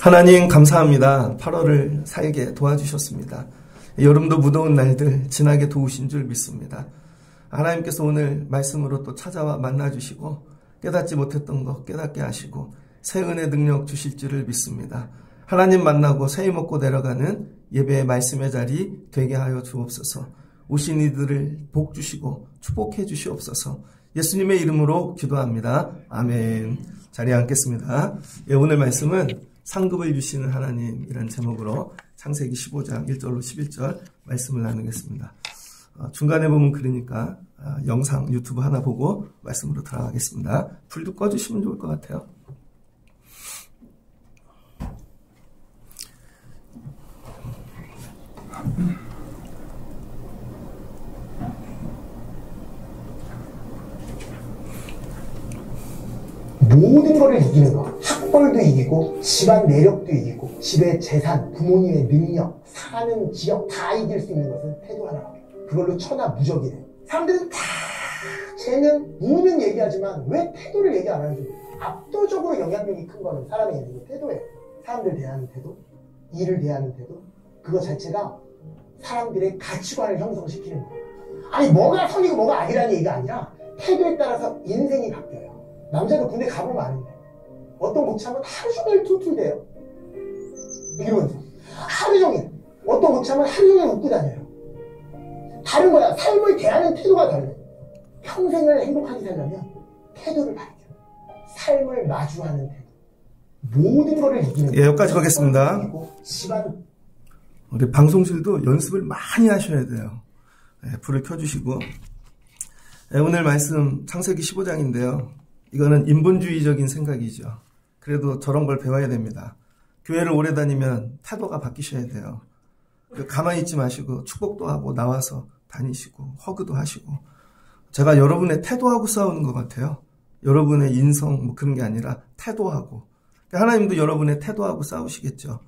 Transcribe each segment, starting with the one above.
하나님 감사합니다. 8월을 살게 도와주셨습니다. 여름도 무더운 날들 지나게 도우신 줄 믿습니다. 하나님께서 오늘 말씀으로 또 찾아와 만나주시고 깨닫지 못했던 것 깨닫게 하시고 새 은혜 능력 주실 줄을 믿습니다. 하나님 만나고 새해 먹고 내려가는 예배의 말씀의 자리 되게 하여 주옵소서. 오신 이들을 복 주시고 축복해 주시옵소서. 예수님의 이름으로 기도합니다. 아멘. 자리에 앉겠습니다. 오늘 말씀은 상급을 주시는 하나님이라는 제목으로 창세기 15장 1절로 11절 말씀을 나누겠습니다. 중간에 보면 그러니까 영상 유튜브 하나 보고 말씀으로 들어가겠습니다. 불도 꺼주시면 좋을 것 같아요. 모든 것을 이기는 것, 학벌도 이기고 집안 내력도 이기고 집의 재산, 부모님의 능력, 사는 지역 다 이길 수 있는 것은 태도 하나밖에. 그걸로 천하무적이래. 사람들은 다 쟤는 우는 얘기하지만 왜 태도를 얘기 안 하는지. 압도적으로 영향력이 큰 거는 사람의 인생의 태도예요. 사람들 대하는 태도, 일을 대하는 태도, 그거 자체가 사람들의 가치관을 형성시키는 거예요. 아니 뭐가 선이고 뭐가 아니라는 얘기가 아니라 태도에 따라서 인생이 바뀌어요. 남자도 군대 가보면 아는데 어떤 고참은 하루 종일 툴툴대요. 이러면서 하루 종일, 어떤 고참은 하루 종일 웃고 다녀요. 다른 거야. 삶을 대하는 태도가 다르네. 평생을 행복하게 살려면 태도를 바뀌어요. 삶을 마주하는 태도. 모든 거를 이기는 여기까지 가겠습니다. 집안. 우리 방송실도 연습을 많이 하셔야 돼요. 불을 켜주시고. 오늘 말씀 창세기 15장인데요. 이거는 인본주의적인 생각이죠. 그래도 저런 걸 배워야 됩니다. 교회를 오래 다니면 태도가 바뀌셔야 돼요. 가만히 있지 마시고 축복도 하고 나와서 다니시고 허그도 하시고. 제가 여러분의 태도하고 싸우는 것 같아요. 여러분의 인성 뭐 그런 게 아니라 태도하고. 하나님도 여러분의 태도하고 싸우시겠죠.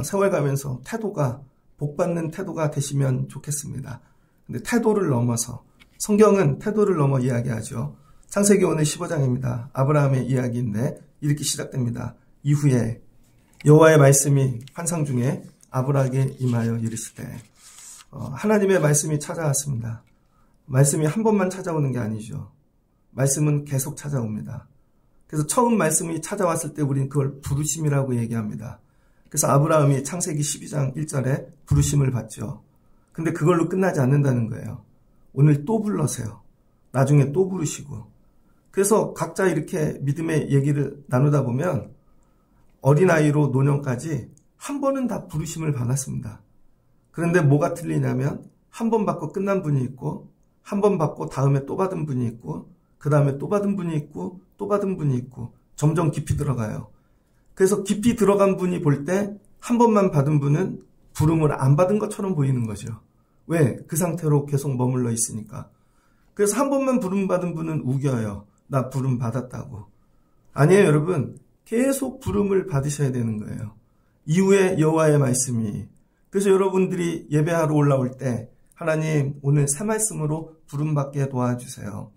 세월 가면서 태도가 복받는 태도가 되시면 좋겠습니다. 근데 태도를 넘어서 성경은 태도를 넘어 이야기하죠. 창세기 오늘 15장입니다. 아브라함의 이야기인데 이렇게 시작됩니다. 이후에 여호와의 말씀이 환상 중에 아브라함에게 임하여 이르시되. 하나님의 말씀이 찾아왔습니다. 말씀이 한 번만 찾아오는 게 아니죠. 말씀은 계속 찾아옵니다. 그래서 처음 말씀이 찾아왔을 때 우리는 그걸 부르심이라고 얘기합니다. 그래서 아브라함이 창세기 12장 1절에 부르심을 받죠. 근데 그걸로 끝나지 않는다는 거예요. 오늘 또 불러세요. 나중에 또 부르시고. 그래서 각자 이렇게 믿음의 얘기를 나누다 보면 어린아이로 노년까지 한 번은 다 부르심을 받았습니다. 그런데 뭐가 틀리냐면 한 번 받고 끝난 분이 있고 한 번 받고 다음에 또 받은 분이 있고 그 다음에 또 받은 분이 있고 또 받은 분이 있고 점점 깊이 들어가요. 그래서 깊이 들어간 분이 볼 때 한 번만 받은 분은 부름을 안 받은 것처럼 보이는 거죠. 왜? 그 상태로 계속 머물러 있으니까. 그래서 한 번만 부름 받은 분은 우겨요. 나 부름 받았다고. 아니에요, 여러분. 계속 부름을 받으셔야 되는 거예요. 이후에 여호와의 말씀이. 그래서 여러분들이 예배하러 올라올 때 하나님 오늘 새 말씀으로 부름받게 도와주세요.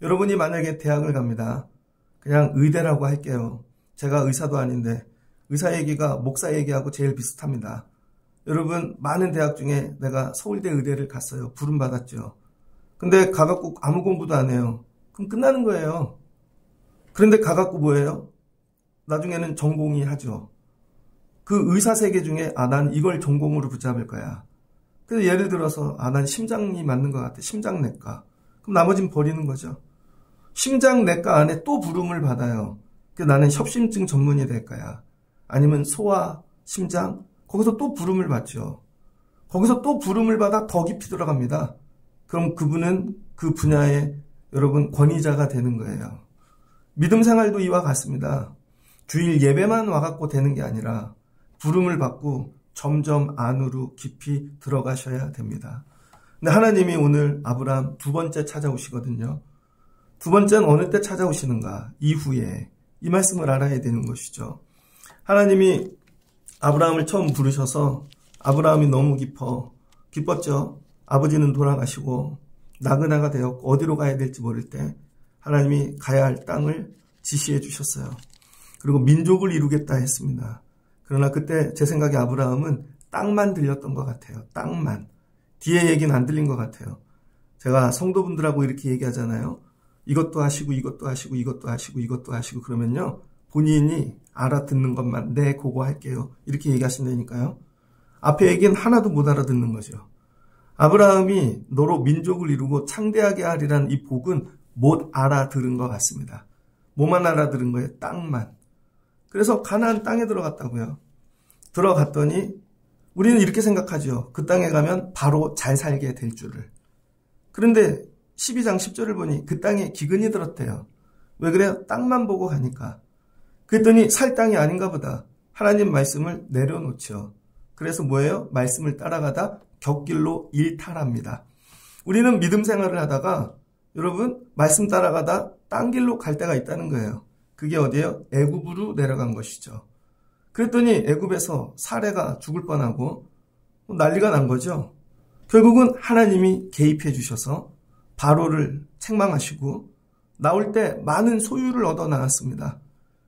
여러분이 만약에 대학을 갑니다. 그냥 의대라고 할게요. 제가 의사도 아닌데 의사 얘기가 목사 얘기하고 제일 비슷합니다. 여러분 많은 대학 중에 내가 서울대 의대를 갔어요. 부름받았죠. 근데 가갖고 아무 공부도 안 해요. 그럼 끝나는 거예요. 그런데 가갖고 뭐예요? 나중에는 전공이 하죠. 그 의사 세계 중에 난 이걸 전공으로 붙잡을 거야. 그래서 예를 들어서 난 심장이 맞는 것 같아. 심장내과. 그럼 나머지는 버리는 거죠. 심장내과 안에 또 부름을 받아요. 그래서 나는 협심증 전문이 될 거야. 아니면 소아, 심장. 거기서 또 부름을 받죠. 거기서 또 부름을 받아 더 깊이 들어갑니다. 그럼 그분은 그 분야의 여러분 권위자가 되는 거예요. 믿음 생활도 이와 같습니다. 주일 예배만 와갖고 되는 게 아니라 부름을 받고 점점 안으로 깊이 들어가셔야 됩니다. 근데 하나님이 오늘 아브라함 두 번째 찾아오시거든요. 두 번째는 어느 때 찾아오시는가? 이후에. 이 말씀을 알아야 되는 것이죠. 하나님이 아브라함을 처음 부르셔서 아브라함이 너무 기뻤죠. 아버지는 돌아가시고 나그네가 되었고 어디로 가야 될지 모를 때 하나님이 가야 할 땅을 지시해 주셨어요. 그리고 민족을 이루겠다 했습니다. 그러나 그때 제 생각에 아브라함은 땅만 들렸던 것 같아요. 땅만. 뒤에 얘기는 안 들린 것 같아요. 제가 성도분들하고 이렇게 얘기하잖아요. 이것도 하시고 이것도 하시고 이것도 하시고 이것도 하시고 그러면요. 본인이 알아듣는 것만 네 그거 할게요. 이렇게 얘기하신다니까요. 앞에 얘기는 하나도 못 알아듣는 거죠. 아브라함이 너로 민족을 이루고 창대하게 하리란 이 복은 못 알아들은 것 같습니다. 뭐만 알아들은 거예요? 땅만. 그래서 가나안 땅에 들어갔다고요. 들어갔더니 우리는 이렇게 생각하죠. 그 땅에 가면 바로 잘 살게 될 줄을. 그런데 12장 10절을 보니 그 땅에 기근이 들었대요. 왜 그래요? 땅만 보고 가니까. 그랬더니 살 땅이 아닌가 보다. 하나님 말씀을 내려놓죠. 그래서 뭐예요? 말씀을 따라가다 곁길로 일탈합니다. 우리는 믿음 생활을 하다가 여러분 말씀 따라가다 딴 길로 갈 때가 있다는 거예요. 그게 어디예요? 애굽으로 내려간 것이죠. 그랬더니 애굽에서 사례가 죽을 뻔하고 난리가 난 거죠. 결국은 하나님이 개입해 주셔서 바로를 책망하시고 나올 때 많은 소유를 얻어 나왔습니다.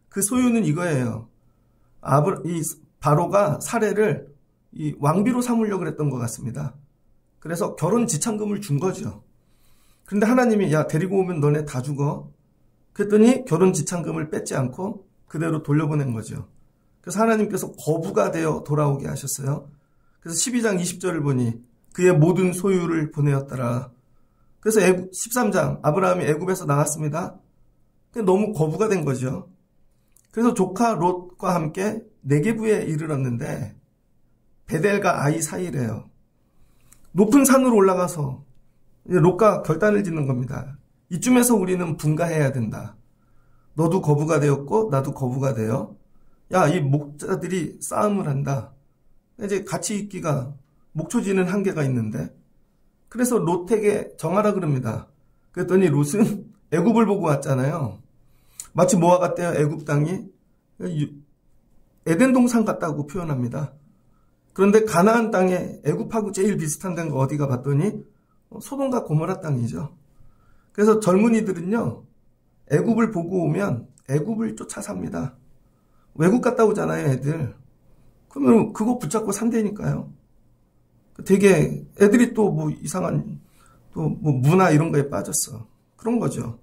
그 소유는 이거예요. 이 바로가 사례를 이 왕비로 삼으려고 그랬던 것 같습니다. 그래서 결혼 지참금을 준 거죠. 그런데 하나님이 야 데리고 오면 너네 다 죽어. 그랬더니 결혼 지참금을 뺏지 않고 그대로 돌려보낸 거죠. 그래서 하나님께서 거부가 되어 돌아오게 하셨어요. 그래서 12장 20절을 보니 그의 모든 소유를 보내었더라. 그래서 13장 아브라함이 애굽에서 나왔습니다. 너무 거부가 된 거죠. 그래서 조카 롯과 함께 네게부에 이르렀는데 베델과 아이 사이래요. 높은 산으로 올라가서 롯과 결단을 짓는 겁니다. 이쯤에서 우리는 분가해야 된다. 너도 거부가 되었고 나도 거부가 되어 야, 이 목자들이 싸움을 한다. 이제 같이 있기가 목초지는 한계가 있는데 그래서 롯에게 정하라 그럽니다. 그랬더니 롯은 애굽을 보고 왔잖아요. 마치 뭐와 같대요? 애굽 땅이 에덴 동산 같다고 표현합니다. 그런데 가나안 땅에 애굽하고 제일 비슷한 데가 어디가 봤더니 소돔과 고모라 땅이죠. 그래서 젊은이들은요. 애굽을 보고 오면 애굽을 쫓아 삽니다. 외국 갔다 오잖아요, 애들. 그러면 그거 붙잡고 산다니까요. 되게 애들이 또 뭐 이상한 또 뭐 문화 이런 거에 빠졌어. 그런 거죠.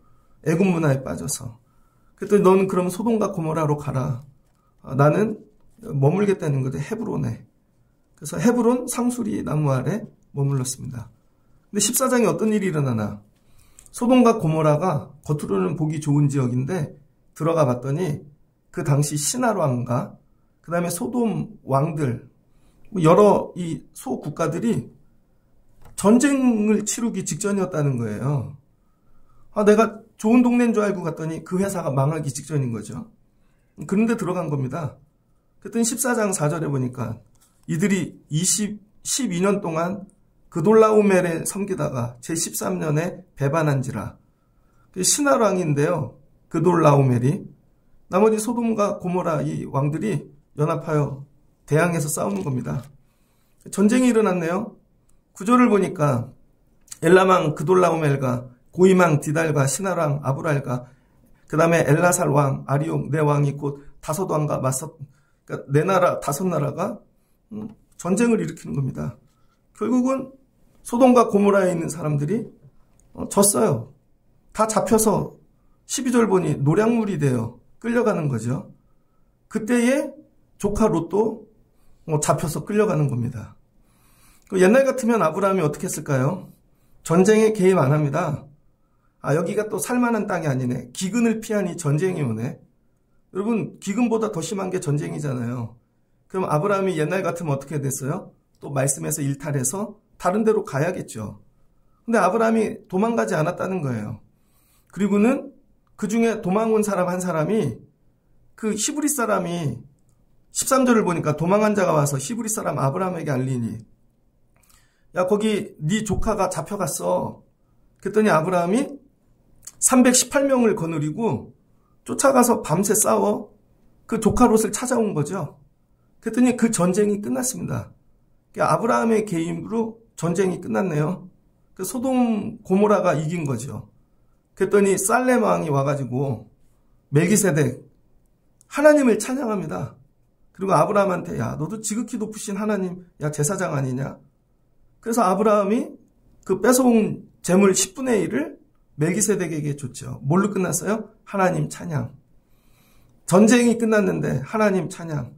애굽 문화에 빠져서. 그랬더니 너는 그럼 소돔과 고모라로 가라. 나는 머물겠다는 거죠. 헤브론에. 그래서 헤브론 상수리 나무 아래 머물렀습니다. 근데 14장에 어떤 일이 일어나나. 소돔과 고모라가 겉으로는 보기 좋은 지역인데 들어가 봤더니 그 당시 시날 왕과 그 다음에 소돔 왕들 여러 이 소국가들이 전쟁을 치르기 직전이었다는 거예요. 내가 좋은 동네인 줄 알고 갔더니 그 회사가 망하기 직전인 거죠. 그런데 들어간 겁니다. 그랬더니 14장 4절에 보니까 이들이 12년 동안 그돌라오멜에 섬기다가 제13년에 배반한지라. 시날 왕인데요. 그돌라오멜이 나머지 소돔과 고모라 이 왕들이 연합하여 대항해서 싸우는 겁니다. 전쟁이 일어났네요. 구조를 보니까 엘라망 그돌라오멜과 고이망 디달과 시날왕 아브랄과 그 다음에 엘라살 왕 아리옥 네 왕이 곧 다섯 왕과 그러니까 네 나라 다섯 나라가 전쟁을 일으키는 겁니다. 결국은 소돔과 고모라에 있는 사람들이 졌어요. 다 잡혀서 12절 보니 노략물이 되어 끌려가는 거죠. 그때에 조카 롯도 잡혀서 끌려가는 겁니다. 옛날 같으면 아브라함이 어떻게 했을까요? 전쟁에 개입 안 합니다. 여기가 또 살만한 땅이 아니네. 기근을 피하니 전쟁이 오네. 여러분 기근보다 더 심한 게 전쟁이잖아요. 그럼 아브라함이 옛날 같으면 어떻게 됐어요? 또 말씀에서 일탈해서 다른 데로 가야겠죠. 근데 아브라함이 도망가지 않았다는 거예요. 그리고는 그 중에 도망온 사람 한 사람이 그 히브리 사람이 13절을 보니까 도망한 자가 와서 히브리 사람 아브라함에게 알리니 야 거기 네 조카가 잡혀갔어. 그랬더니 아브라함이 318명을 거느리고 쫓아가서 밤새 싸워 그 조카 롯을 찾아온 거죠. 그랬더니 그 전쟁이 끝났습니다. 아브라함의 개입으로 전쟁이 끝났네요. 그 소돔 고모라가 이긴 거죠. 그랬더니 살렘 왕이 와가지고 멜기세덱 하나님을 찬양합니다. 그리고 아브라함한테 야 너도 지극히 높으신 하나님 야 제사장 아니냐. 그래서 아브라함이 그 뺏어온 재물 10분의 1을 멜기세덱에게 줬죠. 뭘로 끝났어요? 하나님 찬양. 전쟁이 끝났는데 하나님 찬양.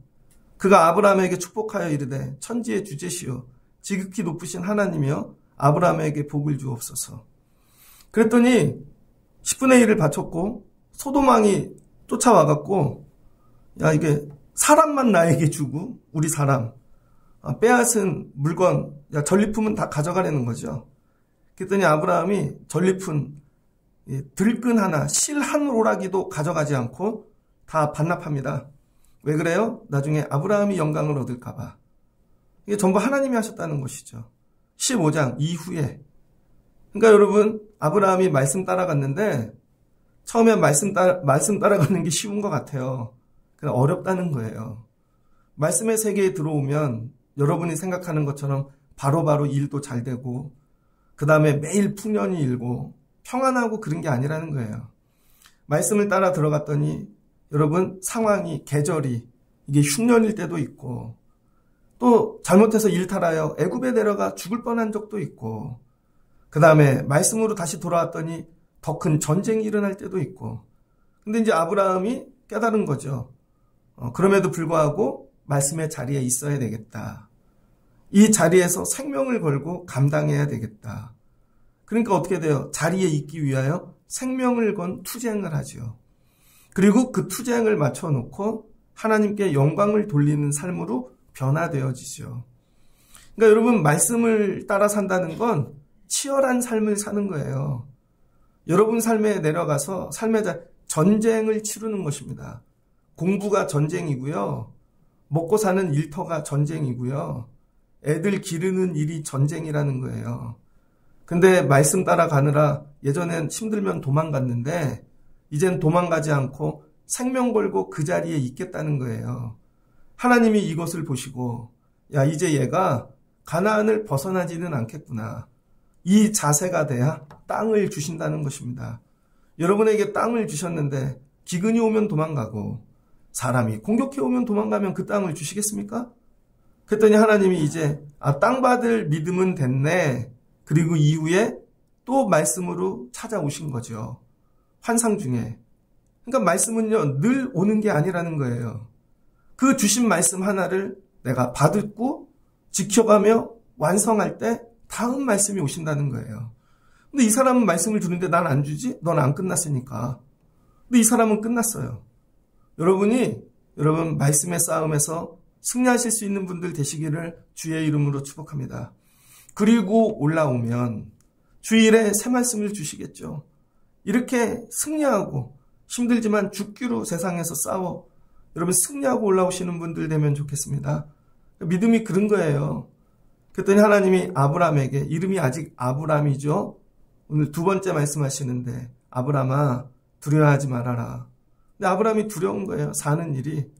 그가 아브라함에게 축복하여 이르되 천지의 주제시여 지극히 높으신 하나님이여 아브라함에게 복을 주옵소서. 그랬더니 10분의 1을 바쳤고 소돔왕이 쫓아와갖고 야 이게 사람만 나에게 주고 우리 사람 빼앗은 물건 야 전리품은 다 가져가려는 거죠. 그랬더니 아브라함이 전리품 들끈 하나 실 한 오라기도 가져가지 않고 다 반납합니다. 왜 그래요? 나중에 아브라함이 영광을 얻을까 봐. 이게 전부 하나님이 하셨다는 것이죠. 15장 이후에. 그러니까 여러분 아브라함이 말씀 따라갔는데 처음에 말씀 따라가는 게 쉬운 것 같아요. 그냥 어렵다는 거예요. 말씀의 세계에 들어오면 여러분이 생각하는 것처럼 바로바로 일도 잘 되고 그 다음에 매일 풍년이 일고 평안하고 그런 게 아니라는 거예요. 말씀을 따라 들어갔더니 여러분 상황이 계절이 이게 흉년일 때도 있고 또 잘못해서 일탈하여 애굽에 내려가 죽을 뻔한 적도 있고 그 다음에 말씀으로 다시 돌아왔더니 더 큰 전쟁이 일어날 때도 있고 근데 이제 아브라함이 깨달은 거죠. 그럼에도 불구하고 말씀의 자리에 있어야 되겠다. 이 자리에서 생명을 걸고 감당해야 되겠다. 그러니까 어떻게 돼요? 자리에 있기 위하여 생명을 건 투쟁을 하죠. 그리고 그 투쟁을 맞춰놓고 하나님께 영광을 돌리는 삶으로 변화되어지죠. 그러니까 여러분 말씀을 따라 산다는 건 치열한 삶을 사는 거예요. 여러분 삶에 내려가서 삶의 전쟁을 치르는 것입니다. 공부가 전쟁이고요. 먹고 사는 일터가 전쟁이고요. 애들 기르는 일이 전쟁이라는 거예요. 근데 말씀 따라가느라 예전엔 힘들면 도망갔는데 이젠 도망가지 않고 생명 걸고 그 자리에 있겠다는 거예요. 하나님이 이것을 보시고 야 이제 얘가 가나안을 벗어나지는 않겠구나. 이 자세가 돼야 땅을 주신다는 것입니다. 여러분에게 땅을 주셨는데 기근이 오면 도망가고 사람이 공격해 오면 도망가면 그 땅을 주시겠습니까? 그랬더니 하나님이 이제 땅 받을 믿음은 됐네. 그리고 이후에 또 말씀으로 찾아오신 거죠. 환상 중에. 그러니까 말씀은요 늘 오는 게 아니라는 거예요. 그 주신 말씀 하나를 내가 받고 지켜가며 완성할 때 다음 말씀이 오신다는 거예요. 근데 이 사람은 말씀을 주는데 난 안 주지? 넌 안 끝났으니까. 근데 이 사람은 끝났어요. 여러분 말씀의 싸움에서 승리하실 수 있는 분들 되시기를 주의 이름으로 축복합니다. 그리고 올라오면 주일에 새 말씀을 주시겠죠. 이렇게 승리하고 힘들지만 죽기로 세상에서 싸워 여러분 승리하고 올라오시는 분들 되면 좋겠습니다. 믿음이 그런 거예요. 그랬더니 하나님이 아브라함에게 이름이 아직 아브람이죠. 오늘 두 번째 말씀하시는데 아브람아 두려워하지 말아라. 근데 아브람이 두려운 거예요. 사는 일이.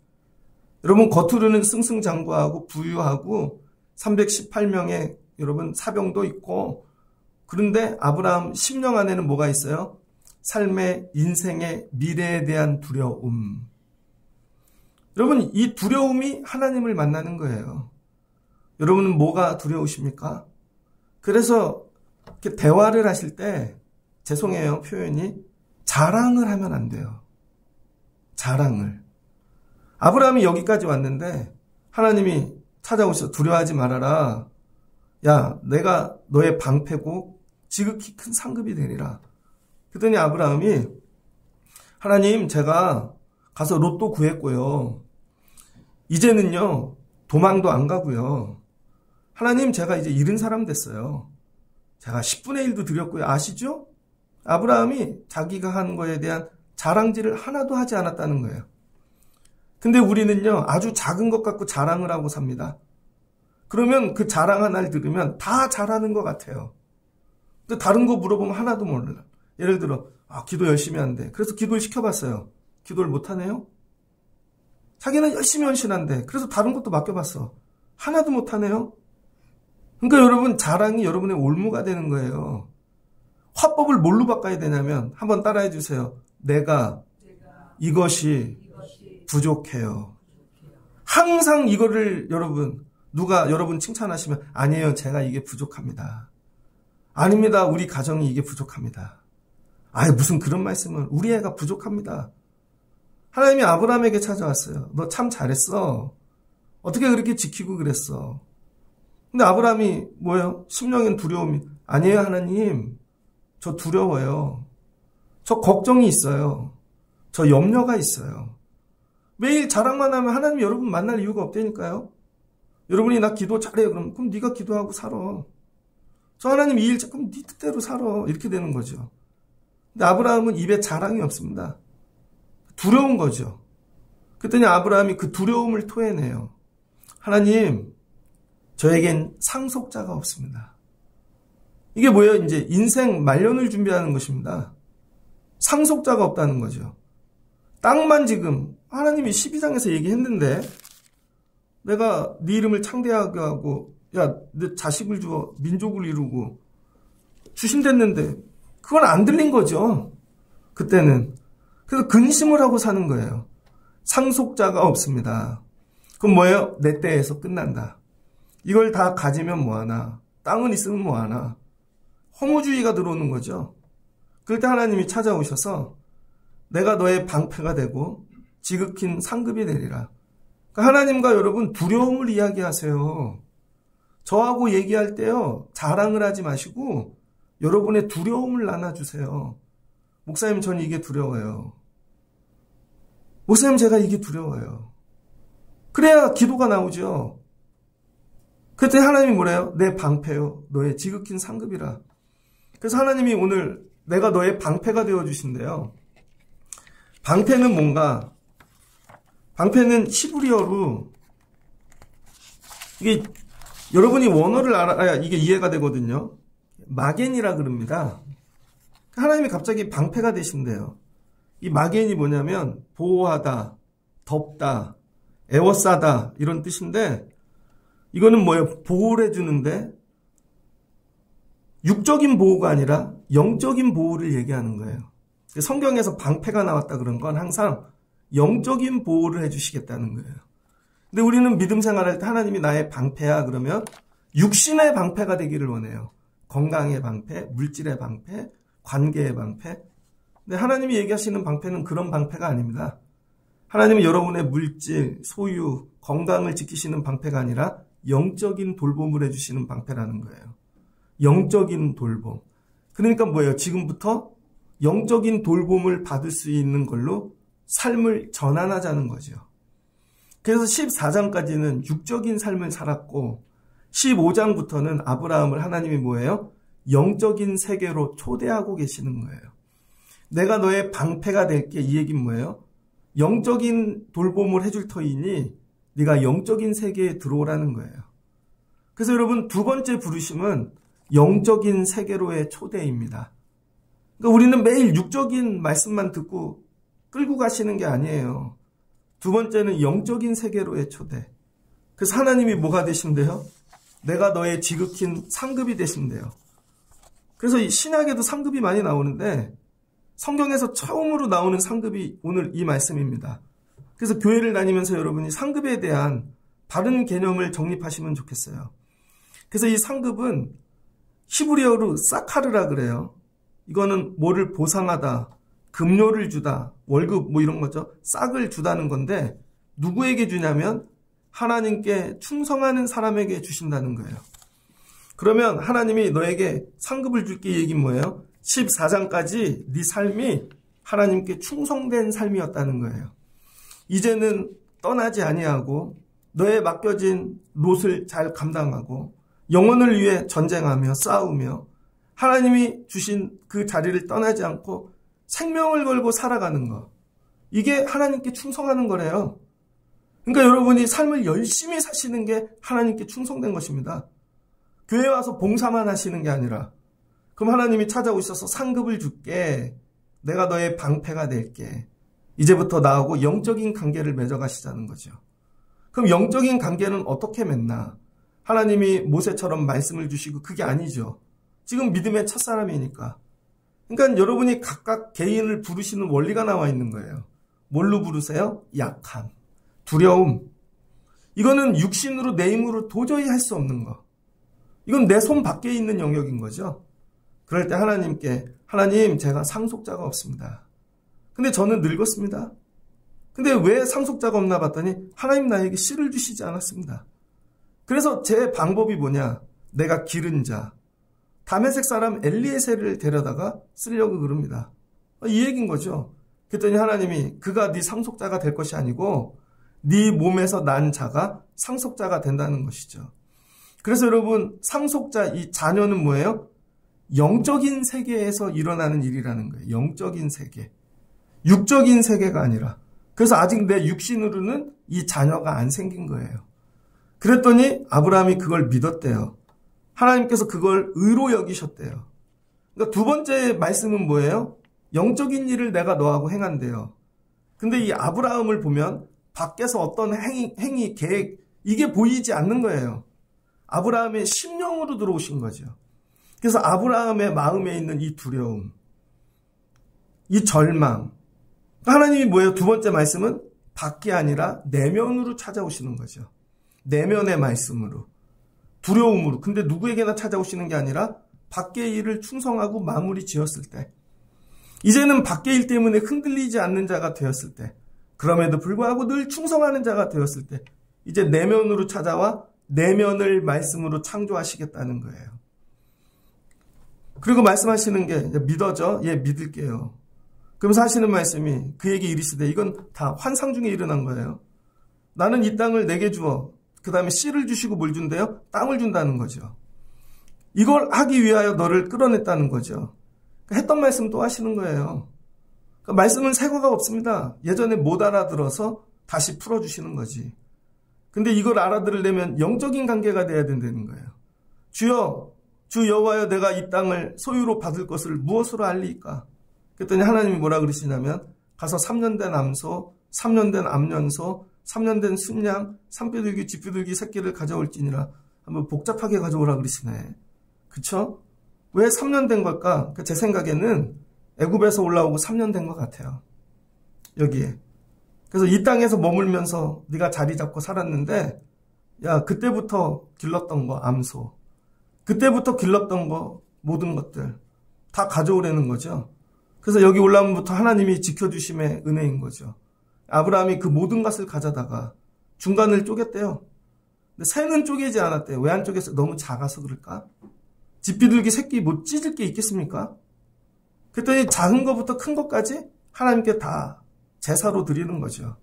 여러분 겉으로는 승승장구하고 부유하고 318명의 여러분 사병도 있고 그런데 아브라함 심령 안에는 뭐가 있어요? 삶의 인생의 미래에 대한 두려움. 여러분 이 두려움이 하나님을 만나는 거예요. 여러분은 뭐가 두려우십니까? 그래서 이렇게 대화를 하실 때 죄송해요 표현이 자랑을 하면 안 돼요. 자랑을. 아브라함이 여기까지 왔는데 하나님이 찾아오셔서 두려워하지 말아라. 야 내가 너의 방패고 지극히 큰 상급이 되리라. 그랬더니 아브라함이 하나님 제가 가서 로또 구했고요. 이제는요 도망도 안 가고요. 하나님 제가 이제 잃은 사람 됐어요. 제가 10분의 1도 드렸고요. 아시죠? 아브라함이 자기가 한 거에 대한 자랑질을 하나도 하지 않았다는 거예요. 근데 우리는요 아주 작은 것 갖고 자랑을 하고 삽니다. 그러면 그 자랑 하나를 들으면 다 잘하는 것 같아요. 근데 다른 거 물어보면 하나도 몰라. 예를 들어 기도 열심히 한대. 그래서 기도를 시켜봤어요. 기도를 못하네요. 자기는 열심히 헌신한대. 그래서 다른 것도 맡겨봤어. 하나도 못하네요. 그러니까 여러분 자랑이 여러분의 올무가 되는 거예요. 화법을 뭘로 바꿔야 되냐면 한번 따라해 주세요. 내가 이것이 부족해요. 항상 이거를 누가 여러분 칭찬하시면 아니에요. 제가 이게 부족합니다. 아닙니다. 우리 가정이 이게 부족합니다. 무슨 그런 말씀을. 우리 애가 부족합니다. 하나님이 아브라함에게 찾아왔어요. 너 참 잘했어. 어떻게 그렇게 지키고 그랬어. 근데 아브라함이 뭐예요? 심령엔 두려움이. 아니에요, 하나님. 저 두려워요. 저 걱정이 있어요. 저 염려가 있어요. 매일 자랑만 하면 하나님 여러분 만날 이유가 없다니까요. 여러분이 나 기도 잘해요. 그럼 네가 기도하고 살아. 저 하나님 이 일 그럼 네 뜻대로 살아. 이렇게 되는 거죠. 근데 아브라함은 입에 자랑이 없습니다. 두려운 거죠. 그랬더니 아브라함이 그 두려움을 토해내요. 하나님, 저에겐 상속자가 없습니다. 이게 뭐예요? 이제 인생 말년을 준비하는 것입니다. 상속자가 없다는 거죠. 땅만 지금 하나님이 12장에서 얘기했는데 내가 네 이름을 창대하게 하고 야, 내 자식을 주어 민족을 이루고 주신댔는데 그건 안 들린 거죠. 그때는. 그래서 근심을 하고 사는 거예요. 상속자가 없습니다. 그럼 뭐예요? 내 때에서 끝난다. 이걸 다 가지면 뭐하나. 땅은 있으면 뭐하나. 허무주의가 들어오는 거죠. 그럴 때 하나님이 찾아오셔서 내가 너의 방패가 되고 지극힌 상급이 되리라. 그러니까 하나님과 여러분 두려움을 이야기하세요. 저하고 얘기할 때요. 자랑을 하지 마시고 여러분의 두려움을 나눠주세요. 목사님, 전 이게 두려워요. 목사님, 제가 이게 두려워요. 그래야 기도가 나오죠. 그때 하나님이 뭐래요? 내 방패요. 너의 지극힌 상급이라. 그래서 하나님이 오늘 내가 너의 방패가 되어주신대요. 방패는 뭔가? 방패는 히브리어로 이게 여러분이 원어를 알아야 이게 이해가 되거든요. 마겐이라 그럽니다. 하나님이 갑자기 방패가 되신대요. 이 마겐이 뭐냐면 보호하다, 덮다, 에워싸다 이런 뜻인데 이거는 뭐예요? 보호를 해주는데 육적인 보호가 아니라 영적인 보호를 얘기하는 거예요. 성경에서 방패가 나왔다 그런 건 항상 영적인 보호를 해주시겠다는 거예요. 근데 우리는 믿음 생활할 때 하나님이 나의 방패야 그러면 육신의 방패가 되기를 원해요. 건강의 방패, 물질의 방패, 관계의 방패. 근데 하나님이 얘기하시는 방패는 그런 방패가 아닙니다. 하나님은 여러분의 물질, 소유, 건강을 지키시는 방패가 아니라 영적인 돌봄을 해주시는 방패라는 거예요. 영적인 돌봄. 그러니까 뭐예요? 지금부터 영적인 돌봄을 받을 수 있는 걸로 삶을 전환하자는 거죠. 그래서 14장까지는 육적인 삶을 살았고 15장부터는 아브라함을 하나님이 뭐예요? 영적인 세계로 초대하고 계시는 거예요. 내가 너의 방패가 될게 이 얘기는 뭐예요? 영적인 돌봄을 해줄 터이니 네가 영적인 세계에 들어오라는 거예요. 그래서 여러분 두 번째 부르심은 영적인 세계로의 초대입니다. 그러니까 우리는 매일 육적인 말씀만 듣고 끌고 가시는 게 아니에요. 두 번째는 영적인 세계로의 초대. 그래서 하나님이 뭐가 되신대요? 내가 너의 지극힌 상급이 되신대요. 그래서 이 신약에도 상급이 많이 나오는데 성경에서 처음으로 나오는 상급이 오늘 이 말씀입니다. 그래서 교회를 다니면서 여러분이 상급에 대한 바른 개념을 정립하시면 좋겠어요. 그래서 이 상급은 히브리어로 사카르라 그래요. 이거는 뭐를 보상하다, 급료를 주다, 월급 뭐 이런 거죠. 싹을 주다는 건데 누구에게 주냐면 하나님께 충성하는 사람에게 주신다는 거예요. 그러면 하나님이 너에게 상급을 줄게 얘기는 뭐예요? 14장까지 네 삶이 하나님께 충성된 삶이었다는 거예요. 이제는 떠나지 아니하고 너의 맡겨진 롯을 잘 감당하고 영혼을 위해 전쟁하며 싸우며 하나님이 주신 그 자리를 떠나지 않고 생명을 걸고 살아가는 것. 이게 하나님께 충성하는 거래요. 그러니까 여러분이 삶을 열심히 사시는 게 하나님께 충성된 것입니다. 교회 와서 봉사만 하시는 게 아니라 그럼 하나님이 찾아오셔서 상급을 줄게. 내가 너의 방패가 될게. 이제부터 나하고 영적인 관계를 맺어가시자는 거죠. 그럼 영적인 관계는 어떻게 맺나? 하나님이 모세처럼 말씀을 주시고 그게 아니죠. 지금 믿음의 첫사람이니까. 그러니까 여러분이 각각 개인을 부르시는 원리가 나와 있는 거예요. 뭘로 부르세요? 약함, 두려움. 이거는 육신으로 내 힘으로 도저히 할 수 없는 거. 이건 내 손 밖에 있는 영역인 거죠. 그럴 때 하나님께 하나님 제가 상속자가 없습니다. 근데 저는 늙었습니다. 근데 왜 상속자가 없나 봤더니 하나님 나에게 씨를 주시지 않았습니다. 그래서 제 방법이 뭐냐? 내가 기른 자 다메섹 사람 엘리에셀을 데려다가 쓰려고 그럽니다. 이 얘기인 거죠. 그랬더니 하나님이 그가 네 상속자가 될 것이 아니고 네 몸에서 난 자가 상속자가 된다는 것이죠. 그래서 여러분 상속자 이 자녀는 뭐예요? 영적인 세계에서 일어나는 일이라는 거예요. 영적인 세계. 육적인 세계가 아니라. 그래서 아직 내 육신으로는 이 자녀가 안 생긴 거예요. 그랬더니 아브라함이 그걸 믿었대요. 하나님께서 그걸 의로 여기셨대요. 그러니까 두 번째 말씀은 뭐예요? 영적인 일을 내가 너하고 행한대요. 근데 이 아브라함을 보면 밖에서 어떤 행위, 계획 이게 보이지 않는 거예요. 아브라함의 심령으로 들어오신 거죠. 그래서 아브라함의 마음에 있는 이 두려움, 이 절망. 하나님이 뭐예요? 두 번째 말씀은 밖이 아니라 내면으로 찾아오시는 거죠. 내면의 말씀으로. 두려움으로. 근데 누구에게나 찾아오시는 게 아니라 밖의 일을 충성하고 마무리 지었을 때. 이제는 밖의 일 때문에 흔들리지 않는 자가 되었을 때. 그럼에도 불구하고 늘 충성하는 자가 되었을 때. 이제 내면으로 찾아와 내면을 말씀으로 창조하시겠다는 거예요. 그리고 말씀하시는 게 믿어져? 예, 믿을게요. 그러면서 하시는 말씀이 그에게 이르시되 이건 다 환상 중에 일어난 거예요. 나는 이 땅을 내게 주어 그 다음에 씨를 주시고 뭘 준대요? 땅을 준다는 거죠. 이걸 하기 위하여 너를 끌어냈다는 거죠. 했던 말씀 또 하시는 거예요. 그러니까 말씀은 새거가 없습니다. 예전에 못 알아들어서 다시 풀어주시는 거지. 근데 이걸 알아들으려면 영적인 관계가 돼야 된다는 거예요. 주여, 주 여호와여 내가 이 땅을 소유로 받을 것을 무엇으로 알리까? 그랬더니 하나님이 뭐라 그러시냐면 가서 3년 된 암소, 3년 된 암년소, 3년 된 순양, 산비둘기, 쥐비둘기 새끼를 가져올지니라. 한번 복잡하게 가져오라 그러시네. 그쵸? 왜 3년 된 걸까? 제 생각에는 애굽에서 올라오고 3년 된 것 같아요. 여기에. 그래서 이 땅에서 머물면서 네가 자리 잡고 살았는데 야 그때부터 길렀던 거 암소. 그때부터 길렀던 거 모든 것들 다 가져오라는 거죠. 그래서 여기 올라오면부터 하나님이 지켜주심의 은혜인 거죠. 아브라함이 그 모든 것을 가져다가 중간을 쪼갰대요. 근데 새는 쪼개지 않았대요. 왜 안 쪼갰어요? 너무 작아서 그럴까? 쥐비둘기 새끼 못 찢을 게 있겠습니까? 그랬더니 작은 것부터 큰 것까지 하나님께 다 제사로 드리는 거죠.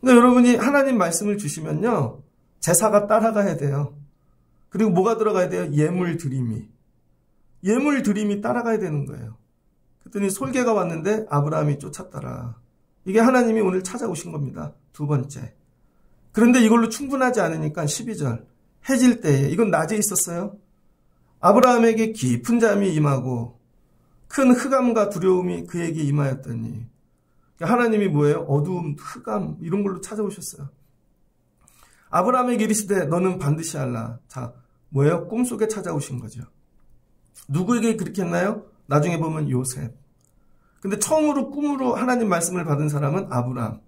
근데 여러분이 하나님 말씀을 주시면요. 제사가 따라가야 돼요. 그리고 뭐가 들어가야 돼요? 예물 드림이. 예물 드림이 따라가야 되는 거예요. 그랬더니 솔개가 왔는데 아브라함이 쫓았더라. 이게 하나님이 오늘 찾아오신 겁니다. 두 번째. 그런데 이걸로 충분하지 않으니까 12절. 해질 때에 이건 낮에 있었어요. 아브라함에게 깊은 잠이 임하고 큰 흑암과 두려움이 그에게 임하였더니 하나님이 뭐예요? 어두움, 흑암 이런 걸로 찾아오셨어요. 아브라함에게 이르시되 너는 반드시 알라. 자, 뭐예요? 꿈속에 찾아오신 거죠. 누구에게 그렇게 했나요? 나중에 보면 요셉. 근데 처음으로 꿈으로 하나님 말씀을 받은 사람은 아브라함.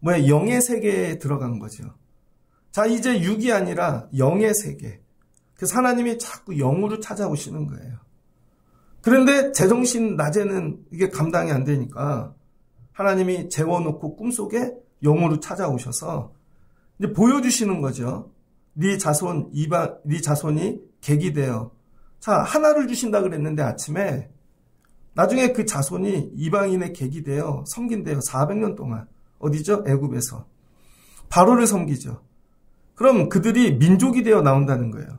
뭐야? 영의 세계에 들어간 거죠. 자, 이제 육이 아니라 영의 세계. 그래서 하나님이 자꾸 영으로 찾아오시는 거예요. 그런데 제정신 낮에는 이게 감당이 안 되니까 하나님이 재워놓고 꿈속에 영으로 찾아오셔서 이제 보여주시는 거죠. 네 자손이 객이 되어. 자, 하나를 주신다 그랬는데 아침에 나중에 그 자손이 이방인의 객이 되어 섬긴대요. 400년 동안. 어디죠? 애굽에서. 바로를 섬기죠. 그럼 그들이 민족이 되어 나온다는 거예요.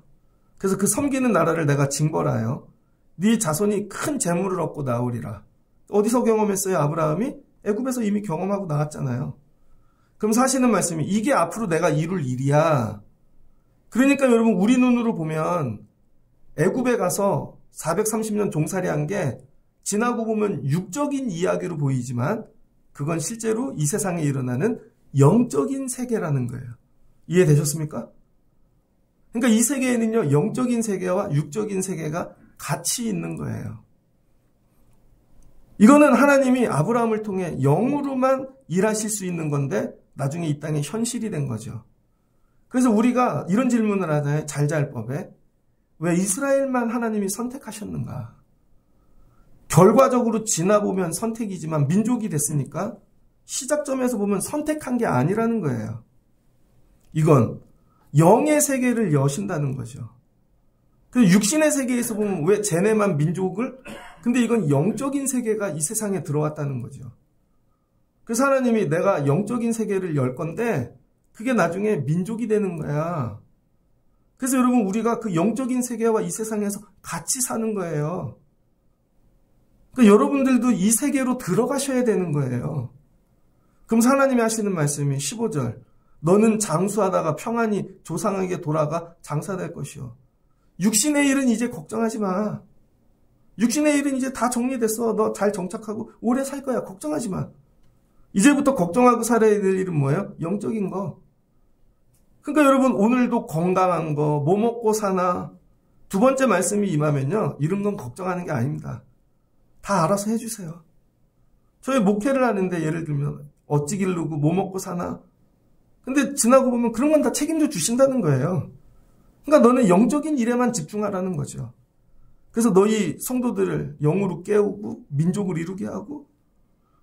그래서 그 섬기는 나라를 내가 징벌하여 네 자손이 큰 재물을 얻고 나오리라. 어디서 경험했어요? 아브라함이? 애굽에서 이미 경험하고 나왔잖아요. 그럼 사시는 말씀이 이게 앞으로 내가 이룰 일이야. 그러니까 여러분 우리 눈으로 보면 애굽에 가서 430년 종살이한 게 지나고 보면 육적인 이야기로 보이지만 그건 실제로 이 세상에 일어나는 영적인 세계라는 거예요. 이해되셨습니까? 그러니까 이 세계에는요, 영적인 세계와 육적인 세계가 같이 있는 거예요. 이거는 하나님이 아브라함을 통해 영으로만 일하실 수 있는 건데 나중에 이 땅에 현실이 된 거죠. 그래서 우리가 이런 질문을 하잖아요. 잘잘법에. 왜 이스라엘만 하나님이 선택하셨는가? 결과적으로 지나보면 선택이지만 민족이 됐으니까 시작점에서 보면 선택한 게 아니라는 거예요. 이건 영의 세계를 여신다는 거죠. 그래서 육신의 세계에서 보면 왜 쟤네만 민족을, 근데 이건 영적인 세계가 이 세상에 들어왔다는 거죠. 그래서 하나님이 내가 영적인 세계를 열 건데 그게 나중에 민족이 되는 거야. 그래서 여러분 우리가 그 영적인 세계와 이 세상에서 같이 사는 거예요. 그러니까 여러분들도 이 세계로 들어가셔야 되는 거예요. 그럼 하나님이 하시는 말씀이 15절. 너는 장수하다가 평안히 조상에게 돌아가 장사될 것이요. 육신의 일은 이제 걱정하지 마. 육신의 일은 이제 다 정리됐어. 너 잘 정착하고 오래 살 거야. 걱정하지 마. 이제부터 걱정하고 살아야 될 일은 뭐예요? 영적인 거. 그러니까 여러분 오늘도 건강한 거, 뭐 먹고 사나. 두 번째 말씀이 임하면요. 이런 건 걱정하는 게 아닙니다. 다 알아서 해주세요. 저희 목회를 하는데 예를 들면 어찌 기르고 뭐 먹고 사나. 근데 지나고 보면 그런 건 다 책임져 주신다는 거예요. 그러니까 너는 영적인 일에만 집중하라는 거죠. 그래서 너희 성도들을 영으로 깨우고 민족을 이루게 하고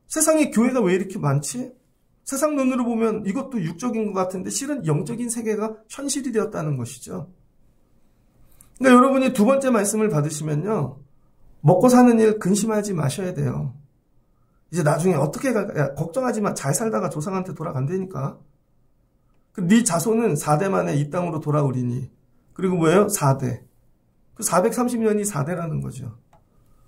세상에 교회가 왜 이렇게 많지? 세상 눈으로 보면 이것도 육적인 것 같은데 실은 영적인 세계가 현실이 되었다는 것이죠. 그러니까 여러분이 두 번째 말씀을 받으시면요. 먹고 사는 일 근심하지 마셔야 돼요. 이제 나중에 어떻게 갈까? 걱정하지 마. 잘 살다가 조상한테 돌아간다니까. 네 자손은 4대 만에 이 땅으로 돌아오리니. 그리고 뭐예요? 4대. 그 430년이 4대라는 거죠.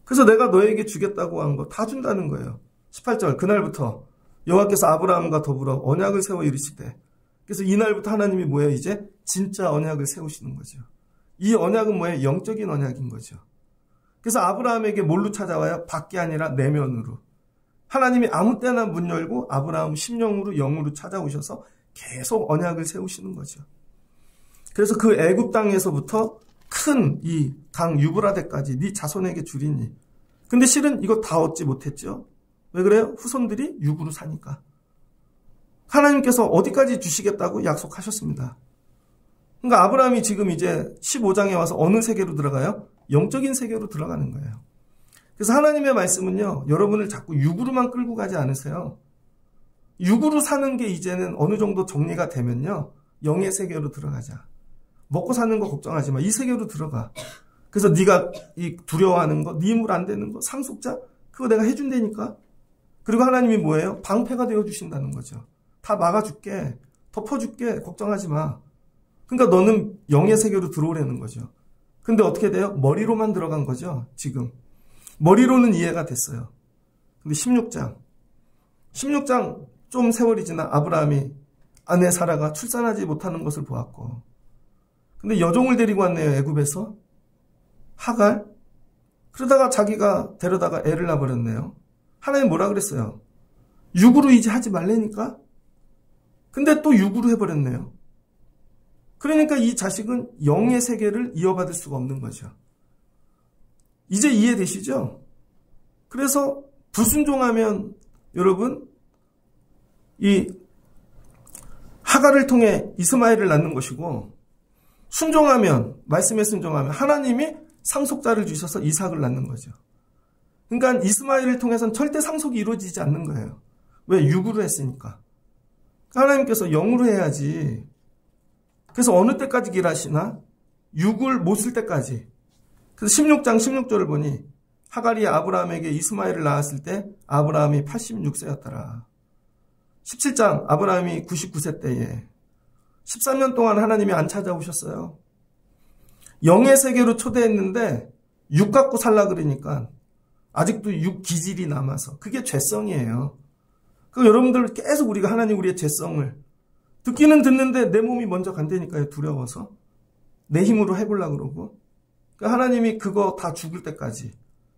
그래서 내가 너에게 주겠다고 한 거 다 준다는 거예요. 18절 그날부터 여호와께서 아브라함과 더불어 언약을 세워 이르시되. 그래서 이날부터 하나님이 뭐예요? 이제 진짜 언약을 세우시는 거죠. 이 언약은 뭐예요? 영적인 언약인 거죠. 그래서 아브라함에게 뭘로 찾아와요? 밖이 아니라 내면으로. 하나님이 아무 때나 문 열고 아브라함 심령으로 영으로 찾아오셔서 계속 언약을 세우시는 거죠. 그래서 그 애굽 땅에서부터 큰 이 강 유브라데까지 네 자손에게 주리니. 근데 실은 이거 다 얻지 못했죠. 왜 그래요? 후손들이 육으로 사니까. 하나님께서 어디까지 주시겠다고 약속하셨습니다. 그러니까 아브라함이 지금 이제 15장에 와서 어느 세계로 들어가요? 영적인 세계로 들어가는 거예요. 그래서 하나님의 말씀은요. 여러분을 자꾸 육으로만 끌고 가지 않으세요. 육으로 사는 게 이제는 어느 정도 정리가 되면요. 영의 세계로 들어가자. 먹고 사는 거 걱정하지 마. 이 세계로 들어가. 그래서 네가 이 두려워하는 거, 네 힘으로 안 되는 거, 상속자 그거 내가 해준다니까. 그리고 하나님이 뭐예요? 방패가 되어주신다는 거죠. 다 막아줄게. 덮어줄게. 걱정하지 마. 그러니까 너는 영의 세계로 들어오려는 거죠. 근데 어떻게 돼요? 머리로만 들어간 거죠. 지금. 머리로는 이해가 됐어요. 근데 16장 좀 세월이 지나 아브라함이 아내 사라가 출산하지 못하는 것을 보았고. 근데 여종을 데리고 왔네요. 애굽에서. 하갈. 그러다가 자기가 데려다가 애를 낳아버렸네요. 하나님 뭐라 그랬어요? 육으로 이제 하지 말라니까? 근데 또 육으로 해버렸네요. 그러니까 이 자식은 영의 세계를 이어받을 수가 없는 거죠. 이제 이해되시죠? 그래서 불순종하면 여러분 이 하갈을 통해 이스마엘을 낳는 것이고 순종하면 말씀에 순종하면 하나님이 상속자를 주셔서 이삭을 낳는 거죠. 그러니까 이스마엘을 통해서는 절대 상속이 이루어지지 않는 거예요. 왜? 육으로 했으니까. 하나님께서 영으로 해야지. 그래서 어느 때까지 길하시나? 육을 못 쓸 때까지. 그래서 16장 16절을 보니 하갈이 아브라함에게 이스마엘을 낳았을 때 아브라함이 86세였더라. 17장 아브라함이 99세 때에 13년 동안 하나님이 안 찾아오셨어요. 영의 세계로 초대했는데 육 갖고 살라 그러니까 아직도 육 기질이 남아서 그게 죄성이에요. 그 여러분들 계속 우리가 하나님 우리의 죄성을 듣기는 듣는데 내 몸이 먼저 간다니까요. 두려워서 내 힘으로 해보려고 그러고 그러니까 하나님이 그거 다 죽을 때까지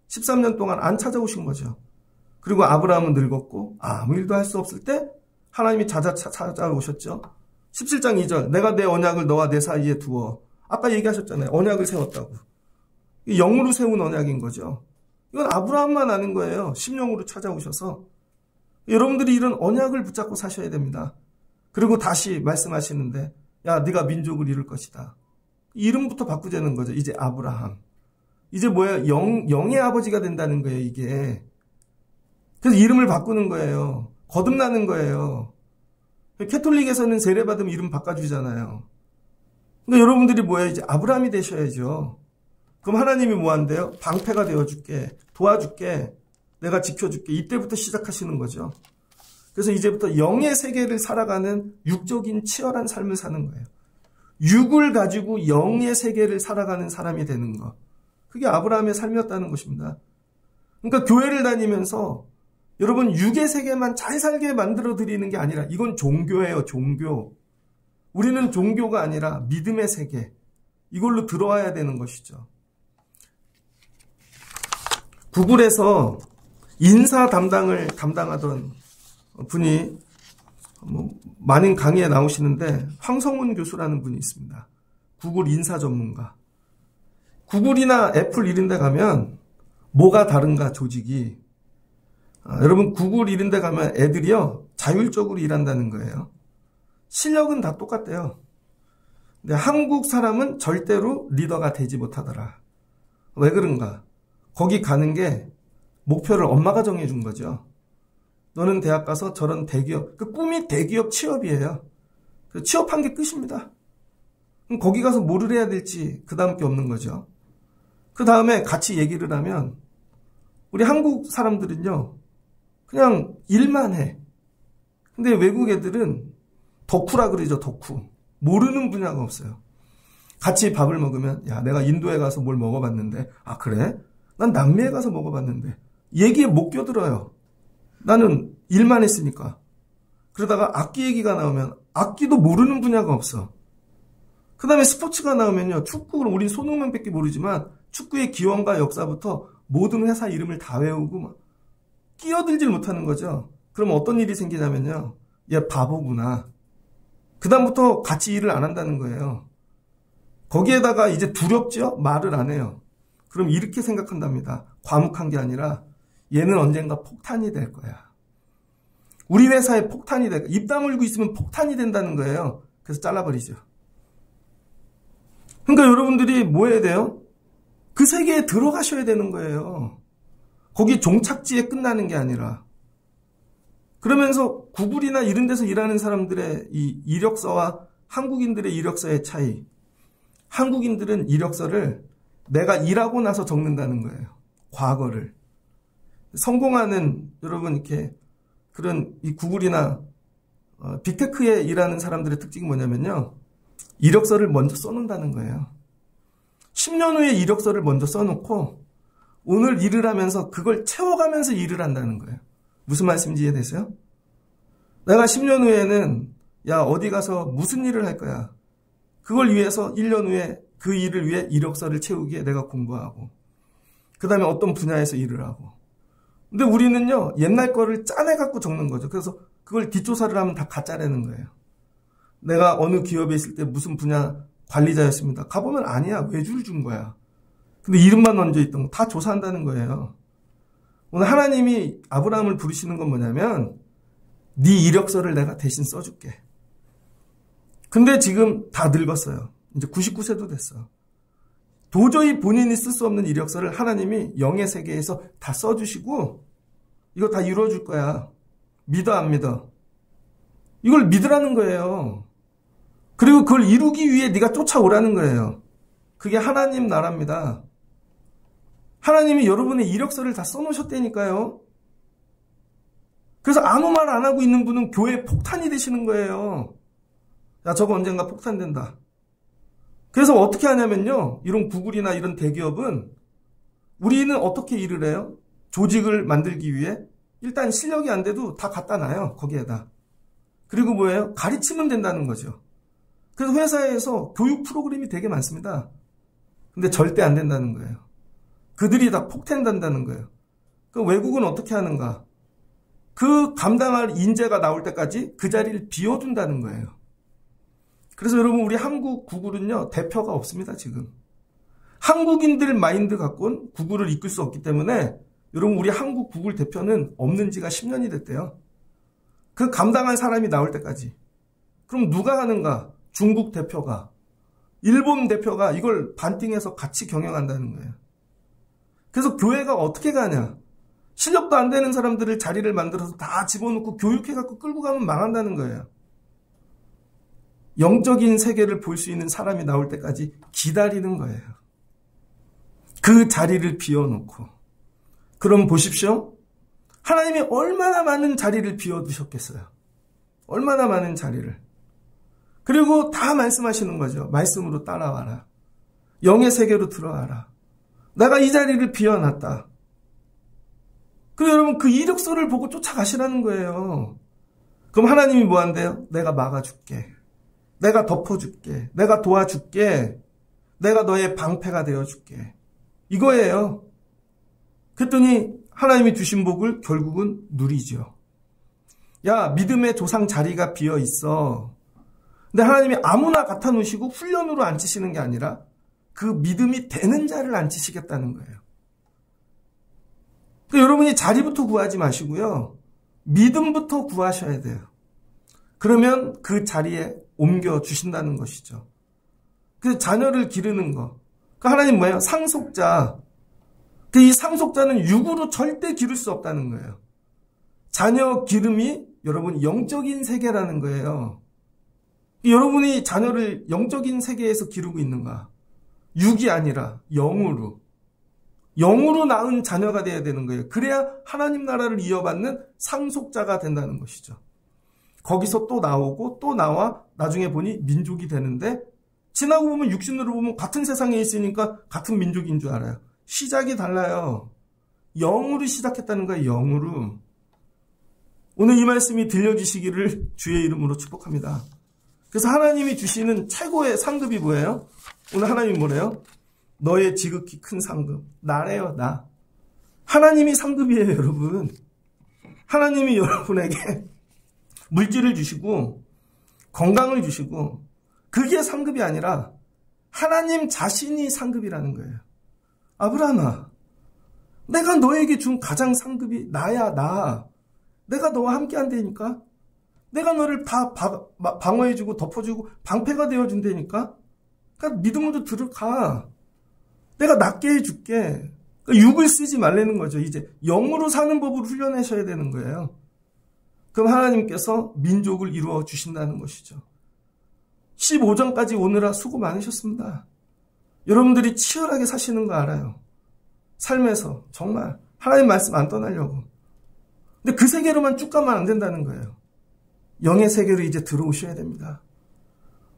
13년 동안 안 찾아오신 거죠. 그리고 아브라함은 늙었고 아무 일도 할 수 없을 때 하나님이 찾아오셨죠. 17장 2절 내가 내 언약을 너와 내 사이에 두어. 아까 얘기하셨잖아요. 언약을 세웠다고. 영으로 세운 언약인 거죠. 이건 아브라함만 아는 거예요. 심령으로 찾아오셔서. 여러분들이 이런 언약을 붙잡고 사셔야 됩니다. 그리고 다시 말씀하시는데 야, 네가 민족을 이룰 것이다. 이름부터 바꾸자는 거죠. 이제 아브라함. 이제 뭐야? 영의 아버지가 된다는 거예요, 이게. 그래서 이름을 바꾸는 거예요. 거듭나는 거예요. 캐톨릭에서는 세례받으면 이름 바꿔주잖아요. 근데 여러분들이 뭐예요? 이제 아브라함이 되셔야죠. 그럼 하나님이 뭐 한대요? 방패가 되어줄게. 도와줄게. 내가 지켜줄게. 이때부터 시작하시는 거죠. 그래서 이제부터 영의 세계를 살아가는 육적인 치열한 삶을 사는 거예요. 육을 가지고 영의 세계를 살아가는 사람이 되는 거. 그게 아브라함의 삶이었다는 것입니다. 그러니까 교회를 다니면서 여러분 육의 세계만 잘 살게 만들어 드리는 게 아니라 이건 종교예요. 종교. 우리는 종교가 아니라 믿음의 세계. 이걸로 들어와야 되는 것이죠. 구글에서 인사 담당을 담당하던 분이 많은 강의에 나오시는데 황성훈 교수라는 분이 있습니다. 구글 인사 전문가. 구글이나 애플 이런 데 가면 뭐가 다른가 조직이. 여러분 구글 이런 데 가면 애들이요 자율적으로 일한다는 거예요. 실력은 다 똑같대요. 근데 한국 사람은 절대로 리더가 되지 못하더라. 왜 그런가? 거기 가는 게 목표를 엄마가 정해준 거죠. 너는 대학 가서 저런 대기업, 그 꿈이 대기업 취업이에요. 취업한 게 끝입니다. 그럼 거기 가서 뭐를 해야 될지 그 다음 게 없는 거죠. 그 다음에 같이 얘기를 하면 우리 한국 사람들은요 그냥 일만 해. 근데 외국 애들은 덕후라 그러죠. 덕후. 모르는 분야가 없어요. 같이 밥을 먹으면 야 내가 인도에 가서 뭘 먹어봤는데 아 그래? 난 남미에 가서 먹어봤는데 얘기에 못 껴들어요. 나는 일만 했으니까. 그러다가 악기 얘기가 나오면 악기도 모르는 분야가 없어. 그 다음에 스포츠가 나오면요. 축구를 우린 손흥민밖에 모르지만 축구의 기원과 역사부터 모든 회사 이름을 다 외우고 막 끼어들질 못하는 거죠. 그럼 어떤 일이 생기냐면요. 얘 바보구나. 그 다음부터 같이 일을 안 한다는 거예요. 거기에다가 이제 두렵죠? 말을 안 해요. 그럼 이렇게 생각한답니다. 과묵한 게 아니라 얘는 언젠가 폭탄이 될 거야. 우리 회사에 폭탄이 될 거야. 입 다물고 있으면 폭탄이 된다는 거예요. 그래서 잘라버리죠. 그러니까 여러분들이 뭐 해야 돼요? 그 세계에 들어가셔야 되는 거예요. 거기 종착지에 끝나는 게 아니라. 그러면서 구글이나 이런 데서 일하는 사람들의 이 이력서와 한국인들의 이력서의 차이. 한국인들은 이력서를 내가 일하고 나서 적는다는 거예요. 과거를. 성공하는 여러분 이렇게 그런 이 구글이나 빅테크에 일하는 사람들의 특징이 뭐냐면요. 이력서를 먼저 써놓는다는 거예요. 10년 후에 이력서를 먼저 써놓고 오늘 일을 하면서 그걸 채워가면서 일을 한다는 거예요. 무슨 말씀인지 이해되세요? 내가 10년 후에는 야 어디 가서 무슨 일을 할 거야. 그걸 위해서 1년 후에 그 일을 위해 이력서를 채우기에 내가 공부하고 그 다음에 어떤 분야에서 일을 하고. 근데 우리는요 옛날 거를 짜내갖고 적는 거죠. 그래서 그걸 뒷조사를 하면 다 가짜라는 거예요. 내가 어느 기업에 있을 때 무슨 분야 관리자였습니다. 가보면 아니야. 외주를 준 거야. 근데 이름만 얹어있던 거 다 조사한다는 거예요. 오늘 하나님이 아브라함을 부르시는 건 뭐냐면 네 이력서를 내가 대신 써줄게. 근데 지금 다 늙었어요. 이제 99세도 됐어. 도저히 본인이 쓸 수 없는 이력서를 하나님이 영의 세계에서 다 써주시고 이거 다 이루어줄 거야. 믿어 안 믿어? 이걸 믿으라는 거예요. 그리고 그걸 이루기 위해 네가 쫓아오라는 거예요. 그게 하나님 나라입니다. 하나님이 여러분의 이력서를 다 써놓으셨다니까요. 그래서 아무 말 안 하고 있는 분은 교회에 폭탄이 되시는 거예요. 야 저거 언젠가 폭탄된다. 그래서 어떻게 하냐면요. 이런 구글이나 이런 대기업은 우리는 어떻게 일을 해요? 조직을 만들기 위해 일단 실력이 안 돼도 다 갖다 놔요. 거기에다. 그리고 뭐예요? 가르치면 된다는 거죠. 그래서 회사에서 교육 프로그램이 되게 많습니다. 근데 절대 안 된다는 거예요. 그들이 다 폭탄된다는 거예요. 그 외국은 어떻게 하는가? 그 감당할 인재가 나올 때까지 그 자리를 비워둔다는 거예요. 그래서 여러분 우리 한국 구글은요 대표가 없습니다 지금. 한국인들 마인드 갖고는 구글을 이끌 수 없기 때문에 여러분 우리 한국 구글 대표는 없는 지가 10년이 됐대요. 그 감당한 사람이 나올 때까지. 그럼 누가 하는가? 중국 대표가, 일본 대표가 이걸 반띵해서 같이 경영한다는 거예요. 그래서 교회가 어떻게 가냐? 실력도 안 되는 사람들을 자리를 만들어서 다 집어넣고 교육해갖고 끌고 가면 망한다는 거예요. 영적인 세계를 볼 수 있는 사람이 나올 때까지 기다리는 거예요. 그 자리를 비워놓고. 그럼 보십시오. 하나님이 얼마나 많은 자리를 비워두셨겠어요. 얼마나 많은 자리를. 그리고 다 말씀하시는 거죠. 말씀으로 따라와라. 영의 세계로 들어와라. 내가 이 자리를 비워놨다. 그리고 여러분 그 이력서를 보고 쫓아가시라는 거예요. 그럼 하나님이 뭐 한대요? 내가 막아줄게. 내가 덮어줄게. 내가 도와줄게. 내가 너의 방패가 되어줄게. 이거예요. 그랬더니 하나님이 주신 복을 결국은 누리죠. 야, 믿음의 조상 자리가 비어 있어. 근데 하나님이 아무나 갖다 놓으시고 훈련으로 앉히시는 게 아니라 그 믿음이 되는 자를 앉히시겠다는 거예요. 그러니까 여러분이 자리부터 구하지 마시고요. 믿음부터 구하셔야 돼요. 그러면 그 자리에 옮겨 주신다는 것이죠. 그래서 자녀를 기르는 거. 그러니까 하나님 뭐예요? 상속자. 이 상속자는 육으로 절대 기를 수 없다는 거예요. 자녀 기름이 여러분 영적인 세계라는 거예요. 여러분이 자녀를 영적인 세계에서 기르고 있는가? 육이 아니라 영으로. 영으로 낳은 자녀가 돼야 되는 거예요. 그래야 하나님 나라를 이어받는 상속자가 된다는 것이죠. 거기서 또 나오고 또 나와 나중에 보니 민족이 되는데 지나고 보면 육신으로 보면 같은 세상에 있으니까 같은 민족인 줄 알아요. 시작이 달라요. 영으로 시작했다는 거예요. 영으로. 오늘 이 말씀이 들려주시기를 주의 이름으로 축복합니다. 그래서 하나님이 주시는 최고의 상급이 뭐예요? 오늘 하나님이 뭐래요? 너의 지극히 큰 상급. 나래요, 나. 하나님이 상급이에요, 여러분. 하나님이 여러분에게 물질을 주시고 건강을 주시고 그게 상급이 아니라 하나님 자신이 상급이라는 거예요. 아브라함아, 내가 너에게 준 가장 상급이 나야, 나. 내가 너와 함께 한다니까? 내가 너를 다 방어해주고 덮어주고 방패가 되어준다니까? 그러니까 믿음으로 들어가. 내가 낫게 해줄게. 그러니까 육을 쓰지 말라는 거죠. 이제 영으로 사는 법을 훈련하셔야 되는 거예요. 그럼 하나님께서 민족을 이루어 주신다는 것이죠. 15장까지 오느라 수고 많으셨습니다. 여러분들이 치열하게 사시는 거 알아요. 삶에서 정말 하나님 말씀 안 떠나려고. 근데 그 세계로만 쭉 가면 안 된다는 거예요. 영의 세계로 이제 들어오셔야 됩니다.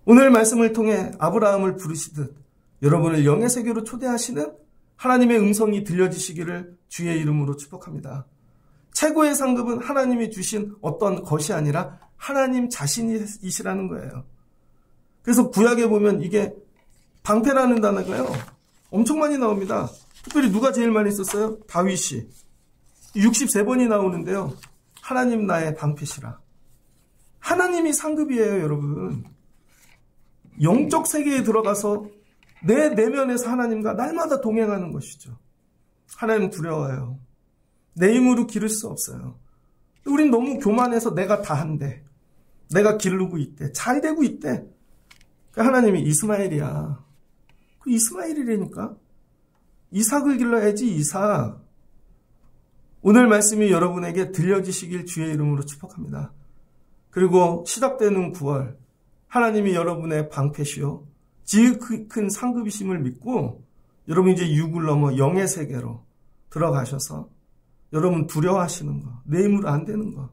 오늘 말씀을 통해 아브라함을 부르시듯 여러분을 영의 세계로 초대하시는 하나님의 음성이 들려지시기를 주의 이름으로 축복합니다. 최고의 상급은 하나님이 주신 어떤 것이 아니라 하나님 자신이시라는 거예요. 그래서 구약에 보면 이게 방패라는 단어가요. 엄청 많이 나옵니다. 특별히 누가 제일 많이 썼어요? 다윗이. 63번이 나오는데요. 하나님 나의 방패시라. 하나님이 상급이에요, 여러분. 영적 세계에 들어가서 내 내면에서 하나님과 날마다 동행하는 것이죠. 하나님 두려워요. 내 힘으로 기를 수 없어요. 우린 너무 교만해서 내가 다 한대. 내가 기르고 있대. 잘 되고 있대. 하나님이 이스마엘이야. 그 이스마엘이라니까. 이삭을 길러야지, 이삭. 오늘 말씀이 여러분에게 들려지시길 주의 이름으로 축복합니다. 그리고 시작되는 9월, 하나님이 여러분의 방패시오. 지극히 큰 상급이심을 믿고 여러분 이제 육을 넘어 영의 세계로 들어가셔서 여러분 두려워하시는 거, 내 힘으로 안 되는 거,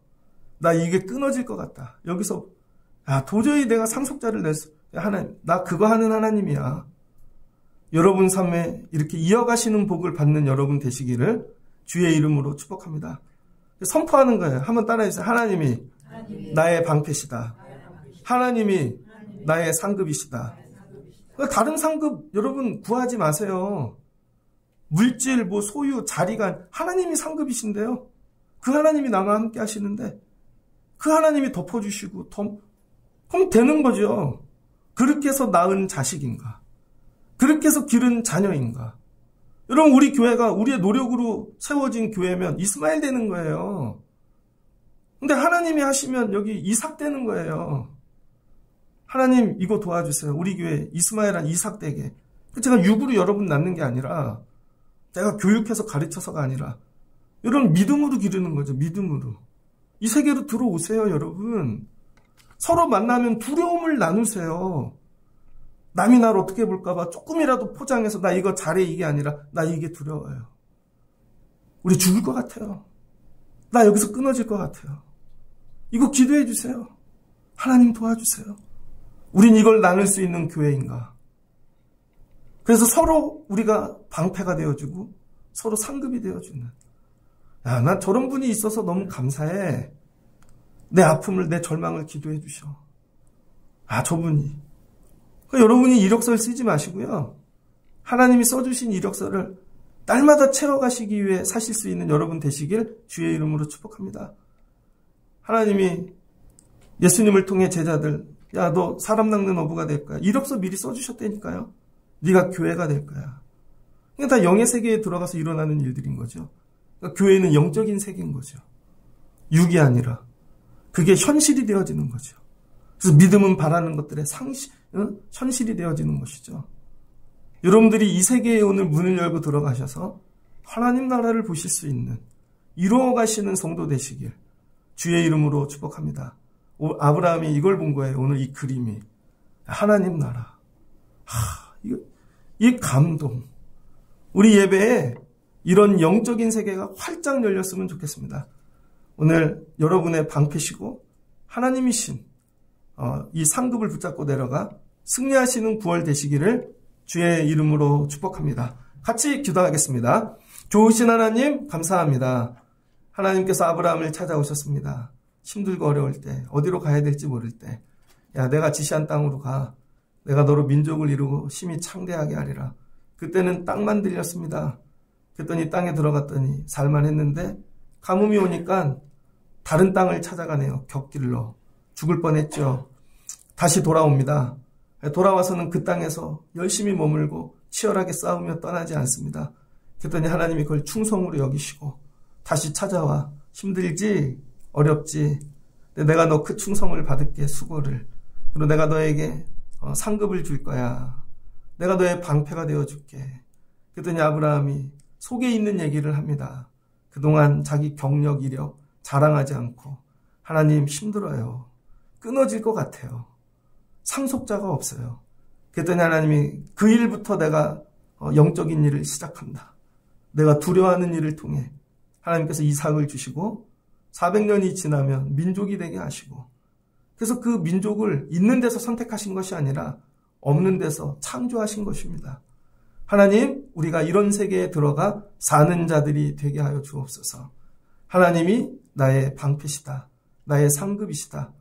나 이게 끊어질 것 같다. 여기서 도저히 내가 상속자를 냈어. 하나님, 나 그거 하는 하나님이야. 여러분 삶에 이렇게 이어가시는 복을 받는 여러분 되시기를 주의 이름으로 축복합니다. 선포하는 거예요. 한번 따라해주세요. 하나님이 나의 방패시다. 하나님이 나의 상급이시다. 다른 상급 여러분 구하지 마세요. 물질, 소유, 자리가 하나님이 상급이신데요. 그 하나님이 나와 함께 하시는데 그 하나님이 덮어주시고 그럼 되는 거죠. 그렇게 해서 낳은 자식인가? 그렇게 해서 기른 자녀인가? 여러분 우리 교회가 우리의 노력으로 세워진 교회면 이스마엘 되는 거예요. 근데 하나님이 하시면 여기 이삭 되는 거예요. 하나님 이거 도와주세요. 우리 교회 이스마엘한 이삭 되게. 제가 육으로 여러분 낳는 게 아니라 내가 교육해서 가르쳐서가 아니라 여러분 믿음으로 기르는 거죠. 믿음으로. 이 세계로 들어오세요, 여러분. 서로 만나면 두려움을 나누세요. 남이 나를 어떻게 볼까 봐 조금이라도 포장해서 나 이거 잘해 이게 아니라 나 이게 두려워요. 우리 죽을 것 같아요. 나 여기서 끊어질 것 같아요. 이거 기도해 주세요. 하나님 도와주세요. 우린 이걸 나눌 수 있는 교회인가? 그래서 서로 우리가 방패가 되어주고 서로 상급이 되어주는. 야, 난 저런 분이 있어서 너무 감사해. 내 아픔을, 내 절망을 기도해 주셔. 아, 저분이. 그러니까 여러분이 이력서를 쓰지 마시고요. 하나님이 써주신 이력서를 날마다 채워가시기 위해 사실 수 있는 여러분 되시길 주의 이름으로 축복합니다. 하나님이 예수님을 통해 제자들, 야, 너 사람 낚는 어부가 될 거야. 이력서 미리 써주셨다니까요. 네가 교회가 될 거야. 그러니까 다 영의 세계에 들어가서 일어나는 일들인 거죠. 그러니까 교회는 영적인 세계인 거죠. 육이 아니라. 그게 현실이 되어지는 거죠. 그래서 믿음은 바라는 것들의 현실이 되어지는 것이죠. 여러분들이 이 세계에 오늘 문을 열고 들어가셔서 하나님 나라를 보실 수 있는 이루어가시는 성도 되시길 주의 이름으로 축복합니다. 아브라함이 이걸 본 거예요. 오늘 이 그림이. 하나님 나라. 이 감동. 우리 예배에 이런 영적인 세계가 활짝 열렸으면 좋겠습니다. 오늘 여러분의 방패시고 하나님이신 이 상급을 붙잡고 내려가 승리하시는 9월 되시기를 주의 이름으로 축복합니다. 같이 기도하겠습니다. 좋으신 하나님 감사합니다. 하나님께서 아브라함을 찾아오셨습니다. 힘들고 어려울 때, 어디로 가야 될지 모를 때, 야, 내가 지시한 땅으로 가. 내가 너로 민족을 이루고 심히 창대하게 하리라. 그때는 땅만 들렸습니다. 그랬더니 땅에 들어갔더니 살만했는데 가뭄이 오니까 다른 땅을 찾아가네요. 곁길로. 죽을 뻔했죠. 다시 돌아옵니다. 돌아와서는 그 땅에서 열심히 머물고 치열하게 싸우며 떠나지 않습니다. 그랬더니 하나님이 그걸 충성으로 여기시고 다시 찾아와. 힘들지? 어렵지? 내가 너 그 충성을 받을게. 수고를. 그리고 내가 너에게 상급을 줄 거야. 내가 너의 방패가 되어줄게. 그랬더니 아브라함이 속에 있는 얘기를 합니다. 그동안 자기 경력, 이력 자랑하지 않고 하나님 힘들어요. 끊어질 것 같아요. 상속자가 없어요. 그랬더니 하나님이 그 일부터 내가 영적인 일을 시작한다. 내가 두려워하는 일을 통해 하나님께서 이삭을 주시고 400년이 지나면 민족이 되게 하시고 그래서 그 민족을 있는 데서 선택하신 것이 아니라 없는 데서 창조하신 것입니다. 하나님, 우리가 이런 세계에 들어가 사는 자들이 되게 하여 주옵소서. 하나님이 나의 방패시다. 나의 상급이시다.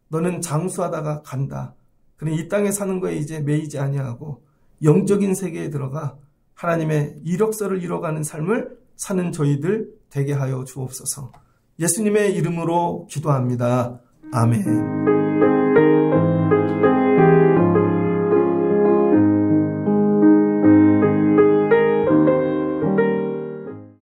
너는 장수하다가 간다. 그러니 이 땅에 사는 거에 이제 매이지 아니하고 영적인 세계에 들어가 하나님의 이력서를 이뤄가는 삶을 사는 저희들 되게 하여 주옵소서. 예수님의 이름으로 기도합니다. 아멘.